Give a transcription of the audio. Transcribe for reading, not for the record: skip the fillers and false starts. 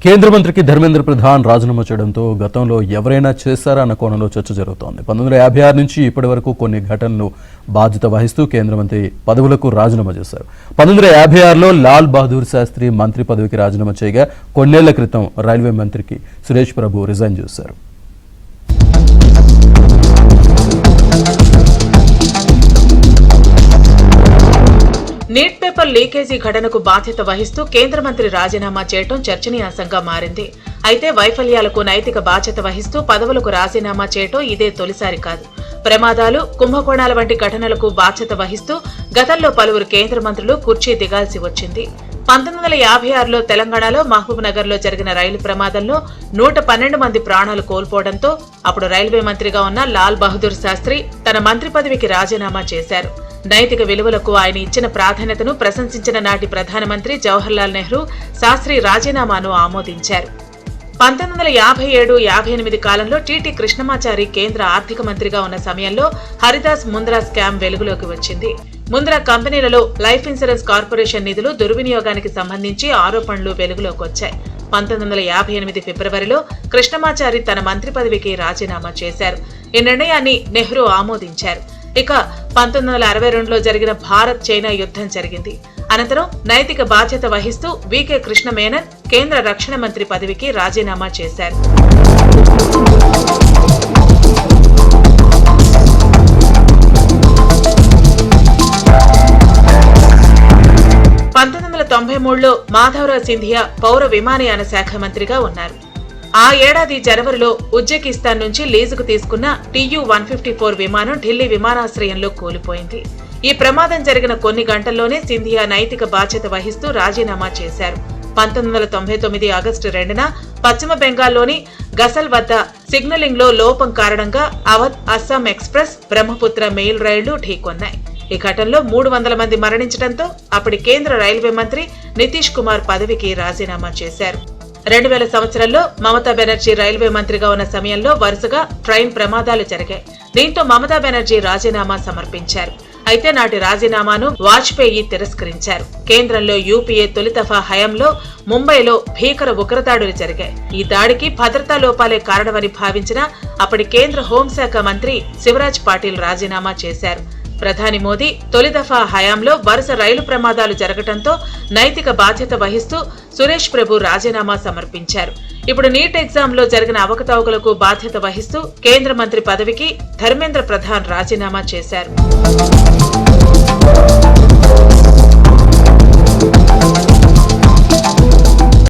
కేంద్ర మంత్రికి ధర్మేంద్ర ప్రధాన్ రాజీనామా చేయడంతో గతంలో ఎవరైనా చేశారా అన్న కోణంలో చర్చ జరుగుతోంది. 1956 నుంచి ఇప్పటి వరకు కొన్ని ఘటనలు బాధ్యత వహిస్తూ కేంద్ర మంత్రి పదవులకు రాజీనామా చేశారు. 1956లో లాల్ బహదూర్ శాస్త్రి మంత్రి పదవికి రాజీనామా చేయగా కొన్నేళ్ల క్రితం రైల్వే మంత్రికి సురేష్ ప్రభు రిజైన్ చేశారు. నీట్ పేపర్ లీకేజీ ఘటనకు బాధ్యత వహిస్తూ కేంద్ర మంత్రి రాజీనామా చేయడం చర్చనీయాంశంగా మారింది. అయితే వైఫల్యాలకు నైతిక బాధ్యత వహిస్తూ పదవులకు రాజీనామా చేయడం ఇదే తొలిసారి కాదు. ప్రమాదాలు, కుంభకోణాల వంటి ఘటనలకు బాధ్యత వహిస్తూ గతంలో పలువురు కేంద్ర మంత్రులు కుర్చీ దిగాల్సి వచ్చింది. 1956లో తెలంగాణలో మహబూబ్ నగర్ లో జరిగిన రైలు ప్రమాదంలో 112 మంది ప్రాణాలు కోల్పోవడంతో అప్పుడు రైల్వే మంత్రిగా ఉన్న లాల్ బహదూర్ శాస్త్రి తన మంత్రి పదవికి రాజీనామా చేశారు. నైతిక విలువలకు ఆయన ఇచ్చిన ప్రాధాన్యతను ప్రశంసించిన నాటి ప్రధానమంత్రి జవహర్లాల్ నెహ్రూ శాస్త్రి రాజీనామాను ఆమోదించారు. 1957-58 కాలంలో టీటీ కృష్ణమాచారి కేంద్ర ఆర్థిక మంత్రిగా ఉన్న సమయంలో హరిదాస్ ముంద్రా స్కామ్ వెలుగులోకి వచ్చింది. ముంద్రా కంపెనీలలో లైఫ్ ఇన్సూరెన్స్ కార్పొరేషన్ నిధులు దుర్వినియోగానికి సంబంధించి ఆరోపణలు వెలుగులోకి వచ్చాయి. 1958 ఫిబ్రవరిలో కృష్ణమాచారి తన మంత్రి పదవికి రాజీనామా చేశారు. ఈ నిర్ణయాన్ని నెహ్రూ ఆమోదించారు. ఇక 1962లో జరిగిన భారత్ చైనా యుద్ధం జరిగింది. అనంతరం నైతిక బాధ్యత వహిస్తూ వికే కృష్ణ మేనన్ కేంద్ర రక్షణ మంత్రి పదవికి రాజీనామా చేశారు. 1993లో మాధవరావ్ సింధియా పౌర విమానయాన శాఖ మంత్రిగా ఉన్నారు. ఆ ఏడాది జనవరిలో ఉజ్బెకిస్తాన్ నుంచి లీజుకు తీసుకున్న TU-154 విమానం ఢిల్లీ విమానాశ్రయంలో కూలిపోయింది. ఈ ప్రమాదం జరిగిన కొన్ని గంటల్లోనే సింధియా నైతిక బాధ్యత వహిస్తూ రాజీనామా చేశారు. 1999 ఆగస్టు 2న పశ్చిమ బెంగాల్లోని గసల్ వద్ద సిగ్నలింగ్ లో లోపం కారణంగా అవధ్ అస్సాం ఎక్స్ప్రెస్, బ్రహ్మపుత్ర మెయిల్ రైళ్లు ఢీకొన్నాయి. ఈ ఘటనలో 300 మంది మరణించడంతో అప్పటి కేంద్ర రైల్వే మంత్రి నితీష్ కుమార్ పదవికి రాజీనామా చేశారు. 2000 సంవత్సరంలో మమతా బెనర్జీ రైల్వే మంత్రిగా ఉన్న సమయంలో వరుసగా ట్రైన్ ప్రమాదాలు జరిగాయి. దీంతో మమతా బెనర్జీ రాజీనామా సమర్పించారు. అయితే నాటి రాజీనామాను వాజ్పేయి తిరస్కరించారు. కేంద్రంలో యూపీఏ తొలి దఫా హయాంలో ముంబైలో భీకర ఉగ్రదాడులు జరిగాయి. ఈ దాడికి భద్రతా లోపాలే కారణమని భావించిన అప్పటి కేంద్ర హోంశాఖ మంత్రి శివరాజ్ పాటిల్ రాజీనామా చేశారు. ప్రధాని మోదీ తొలి దఫా హయాంలో వరుస రైలు ప్రమాదాలు జరగడంతో నైతిక బాధ్యత వహిస్తూ సురేష్ ప్రభు రాజీనామా సమర్పించారు. ఇప్పుడు నీట్ ఎగ్జామ్ లో జరిగిన అవకతవకలకు బాధ్యత వహిస్తూ కేంద్ర మంత్రి పదవికి ధర్మేంద్ర ప్రధాన్ రాజీనామా చేశారు.